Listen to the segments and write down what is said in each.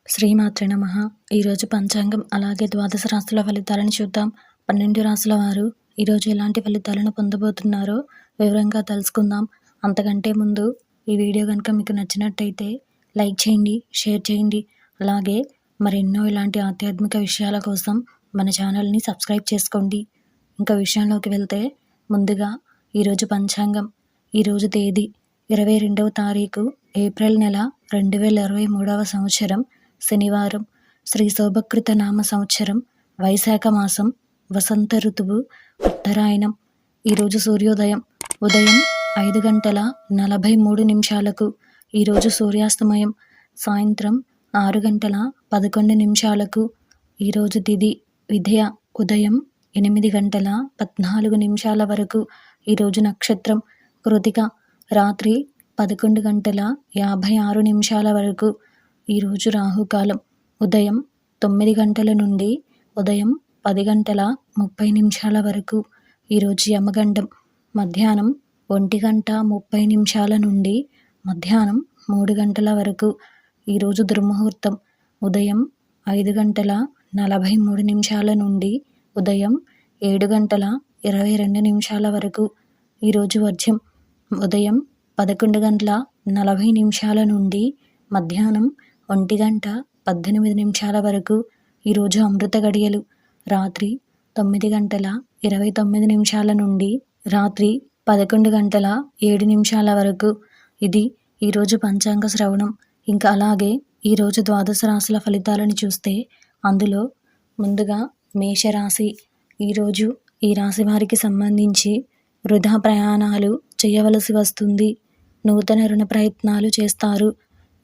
శ్రీమాత్రే నమః. ఈరోజు పంచాంగం అలాగే ద్వాదశ రాశుల ఫలితాలను చూద్దాం. 12 రాశుల వారు ఈరోజు ఎలాంటి ఫలితాలను పొందబోతున్నారో వివరంగా తెలుసుకుందాం. అంతకంటే ముందు ఈ వీడియో కనుక మీకు నచ్చినట్టయితే లైక్ చేయండి, షేర్ చేయండి. అలాగే మరెన్నో ఇలాంటి ఆధ్యాత్మిక విషయాల కోసం మన ఛానల్ని సబ్స్క్రైబ్ చేసుకోండి. ఇంకా విషయంలోకి వెళ్తే ముందుగా ఈరోజు పంచాంగం. ఈరోజు తేదీ 22వ తారీఖు ఏప్రిల్ నెల 2023వ సంవత్సరం శనివారం. శ్రీ శోభకృత నామ సంవత్సరం వైశాఖ మాసం వసంత ఋతువు ఉత్తరాయణం. ఈరోజు సూర్యోదయం ఉదయం 5:43 ఈరోజు సూర్యాస్తమయం సాయంత్రం 6:11 ఈరోజు తిథి విద్య ఉదయం 8:14 వరకు. ఈరోజు నక్షత్రం కృతిక రాత్రి 11:56 వరకు. ఈరోజు రాహుకాలం ఉదయం 9 గంటల నుండి ఉదయం 10:30 వరకు. ఈరోజు యమగండం మధ్యాహ్నం 1:30 నుండి మధ్యాహ్నం 3 గంటల వరకు. ఈరోజు దుర్ముహూర్తం ఉదయం 5:43 నుండి ఉదయం 7:22 వరకు. ఈరోజు వర్జ్యం ఉదయం 11:40 నుండి మధ్యాహ్నం 1:18 వరకు. ఈరోజు అమృత గడియలు రాత్రి 9:29 నుండి రాత్రి 11:07 వరకు. ఇది ఈరోజు పంచాంగ శ్రవణం. ఇంకా అలాగే ఈరోజు ద్వాదశ రాశుల ఫలితాలను చూస్తే అందులో ముందుగా మేషరాశి. ఈరోజు ఈ రాశి వారికి సంబంధించి వృధా ప్రయాణాలు చేయవలసి వస్తుంది. నూతన రుణ ప్రయత్నాలు చేస్తారు.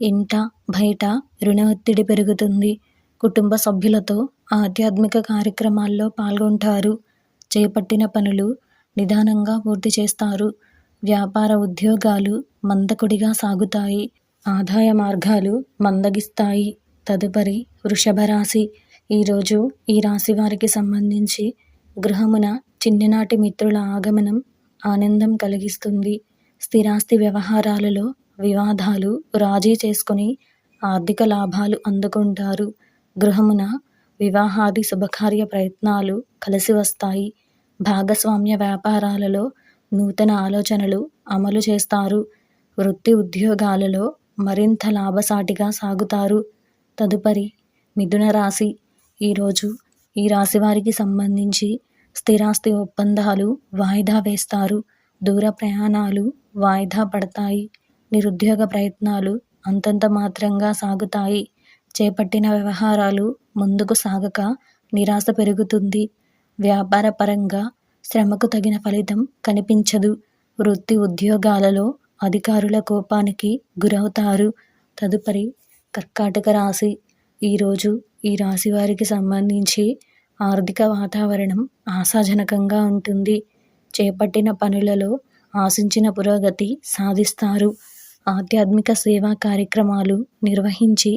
ఇంట బయట రుణ ఒత్తిడి పెరుగుతుంది. కుటుంబ సభ్యులతో ఆధ్యాత్మిక కార్యక్రమాల్లో పాల్గొంటారు. చేపట్టిన పనులు నిదానంగా పూర్తి చేస్తారు. వ్యాపార ఉద్యోగాలు మందకొడిగా సాగుతాయి. ఆదాయ మార్గాలు మందగిస్తాయి. తదుపరి వృషభ రాశి. ఈరోజు ఈ రాశి వారికి సంబంధించి గృహమున చిన్ననాటి మిత్రుల ఆగమనం ఆనందం కలిగిస్తుంది. స్థిరాస్తి వ్యవహారాలలో వివాదాలు రాజీ చేసుకుని ఆర్థిక లాభాలు అందుకుంటారు. గృహమున వివాహాది శుభకార్య ప్రయత్నాలు కలిసి వస్తాయి. భాగస్వామ్య వ్యాపారాలలో నూతన ఆలోచనలు అమలు చేస్తారు. వృత్తి ఉద్యోగాలలో మరింత లాభసాటిగా సాగుతారు. తదుపరి మిథున రాశి. ఈరోజు ఈ రాశి వారికి సంబంధించి స్థిరాస్తి ఒప్పందాలు వాయిదా వేస్తారు. దూర ప్రయాణాలు వాయిదా పడతాయి. నిరుద్యోగ ప్రయత్నాలు అంతంత మాత్రంగా సాగుతాయి. చేపట్టిన వ్యవహారాలు ముందుకు సాగక నిరాశ పెరుగుతుంది. వ్యాపార పరంగా శ్రమకు తగిన ఫలితం కనిపించదు. వృత్తి ఉద్యోగాలలో అధికారుల కోపానికి గురవుతారు. తదుపరి కర్కాటక రాశి. ఈరోజు ఈ రాశి వారికి సంబంధించి ఆర్థిక వాతావరణం ఆశాజనకంగా ఉంటుంది. చేపట్టిన పనులలో ఆశించిన పురోగతి సాధిస్తారు. ఆధ్యాత్మిక సేవా కార్యక్రమాలు నిర్వహించి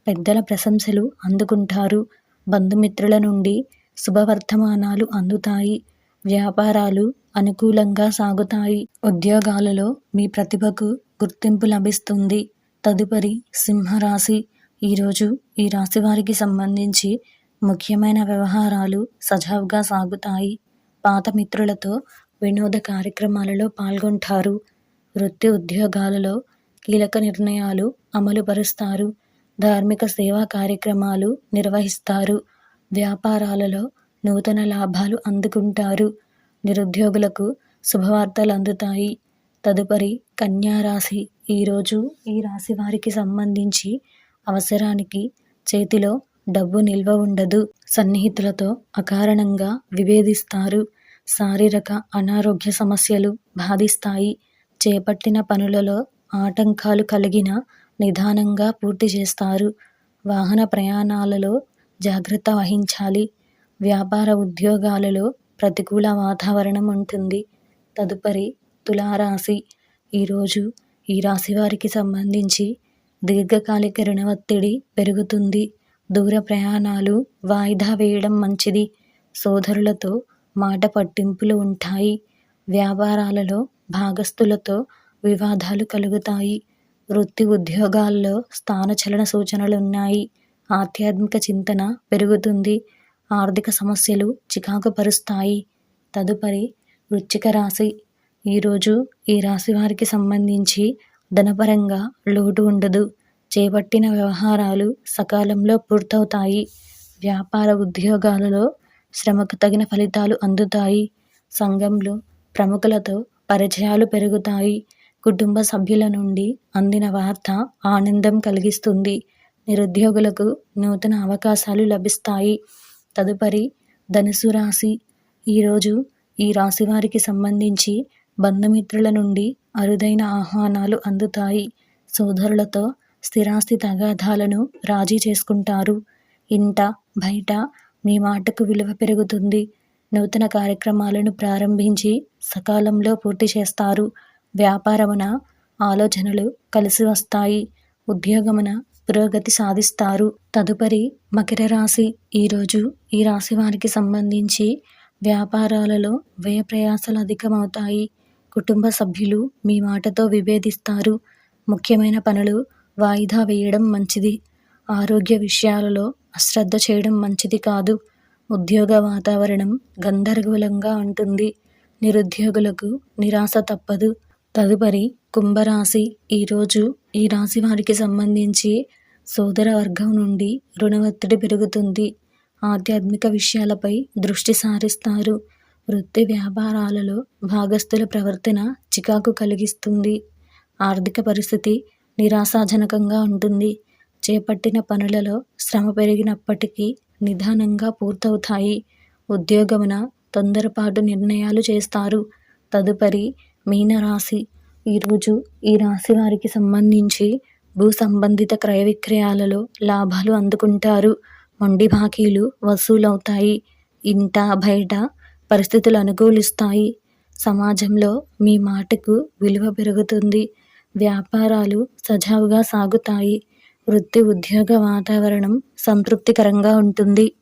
పెద్దల ప్రశంసలు అందుకుంటారు. బంధుమిత్రుల నుండి శుభవర్తమానాలు అందుతాయి. వ్యాపారాలు అనుకూలంగా సాగుతాయి. ఉద్యోగాలలో మీ ప్రతిభకు గుర్తింపు లభిస్తుంది. తదుపరి సింహరాశి. ఈరోజు ఈ రాశి వారికి సంబంధించి ముఖ్యమైన వ్యవహారాలు సజావుగా సాగుతాయి. పాత మిత్రులతో వినోద కార్యక్రమాలలో పాల్గొంటారు. వృత్తి ఉద్యోగాలలో కీలక నిర్ణయాలు అమలు పరుస్తారు. ధార్మిక సేవా కార్యక్రమాలు నిర్వహిస్తారు. వ్యాపారాలలో నూతన లాభాలు అందుకుంటారు. నిరుద్యోగులకు శుభవార్తలు అందుతాయి. తదుపరి కన్యా రాశి. ఈరోజు ఈ రాశి వారికి సంబంధించి అవసరానికి చేతిలో డబ్బు నిల్వ ఉండదు. సన్నిహితులతో అకారణంగా విభేదిస్తారు. శారీరక అనారోగ్య సమస్యలు బాధిస్తాయి. చేపట్టిన పనులలో ఆటంకాలు కలిగిన నిదానంగా పూర్తి చేస్తారు. వాహన ప్రయాణాలలో జాగ్రత్త వహించాలి. వ్యాపార ఉద్యోగాలలో ప్రతికూల వాతావరణం ఉంటుంది. తదుపరి తులారాశి. ఈరోజు ఈ రాశి వారికి సంబంధించి దీర్ఘకాలిక రుణ ఒత్తిడి పెరుగుతుంది. దూర ప్రయాణాలు వాయిదా వేయడం మంచిది. సోదరులతో మాట పట్టింపులు ఉంటాయి. వ్యాపారాలలో భాగస్థులతో వివాదాలు కలుగుతాయి. వృత్తి ఉద్యోగాల్లో స్థానచలన సూచనలున్నాయి. ఆధ్యాత్మిక చింతన పెరుగుతుంది. ఆర్థిక సమస్యలు చికాకు పరుస్తాయి. తదుపరి వృశ్చిక రాశి. ఈరోజు ఈ రాశి వారికి సంబంధించి ధనపరంగా లోటు ఉండదు. చేపట్టిన వ్యవహారాలు సకాలంలో పూర్తవుతాయి. వ్యాపార ఉద్యోగాలలో శ్రమకు తగిన ఫలితాలు అందుతాయి. సంఘంలో ప్రముఖులతో పరిచయాలు పెరుగుతాయి. కుటుంబ సభ్యుల నుండి అందిన వార్త ఆనందం కలిగిస్తుంది. నిరుద్యోగులకు నూతన అవకాశాలు లభిస్తాయి. తదుపరి ధనుసు రాశి. ఈరోజు ఈ రాశి వారికి సంబంధించి బంధుమిత్రుల నుండి అరుదైన ఆహ్వానాలు అందుతాయి. సోదరులతో స్థిరాస్తి తగాదాలను రాజీ చేసుకుంటారు. ఇంట బయట మీ మాటకు విలువ పెరుగుతుంది. నూతన కార్యక్రమాలను ప్రారంభించి సకాలంలో పూర్తి చేస్తారు. వ్యాపారమున ఆలోచనలు కలిసి వస్తాయి. ఉద్యోగమున పురోగతి సాధిస్తారు. తదుపరి మకర రాశి. ఈరోజు ఈ రాశి వారికి సంబంధించి వ్యాపారాలలో వ్యయ ప్రయాసాలు అధికమవుతాయి. కుటుంబ సభ్యులు మీ మాటతో విభేదిస్తారు. ముఖ్యమైన పనులు వాయిదా వేయడం మంచిది. ఆరోగ్య విషయాలలో అశ్రద్ధ చేయడం మంచిది కాదు. ఉద్యోగ వాతావరణం గందరగోళంగా ఉంటుంది. నిరుద్యోగులకు నిరాశ తప్పదు. తదుపరి కుంభరాశి. ఈరోజు ఈ రాశి వారికి సంబంధించి సోదర వర్గం నుండి రుణ ఒత్తిడి పెరుగుతుంది. ఆధ్యాత్మిక విషయాలపై దృష్టి సారిస్తారు. వృత్తి వ్యాపారాలలో భాగస్థుల ప్రవర్తన చికాకు కలిగిస్తుంది. ఆర్థిక పరిస్థితి నిరాశాజనకంగా ఉంటుంది. చేపట్టిన పనులలో శ్రమ పెరిగినప్పటికీ నిదానంగా పూర్తవుతాయి. ఉద్యోగమున తొందరపాటు నిర్ణయాలు చేస్తారు. తదుపరి మీనరాశి. ఈరోజు ఈ రాశి వారికి సంబంధించి భూ సంబంధిత క్రయ విక్రయాలలో లాభాలు అందుకుంటారు. మొండి బాకీలు వసూలవుతాయి. ఇంట బయట పరిస్థితులు అనుకూలిస్తాయి. సమాజంలో మీ మాటకు విలువ పెరుగుతుంది. వ్యాపారాలు సజావుగా సాగుతాయి. వృత్తి ఉద్యోగ వాతావరణం సంతృప్తికరంగా ఉంటుంది.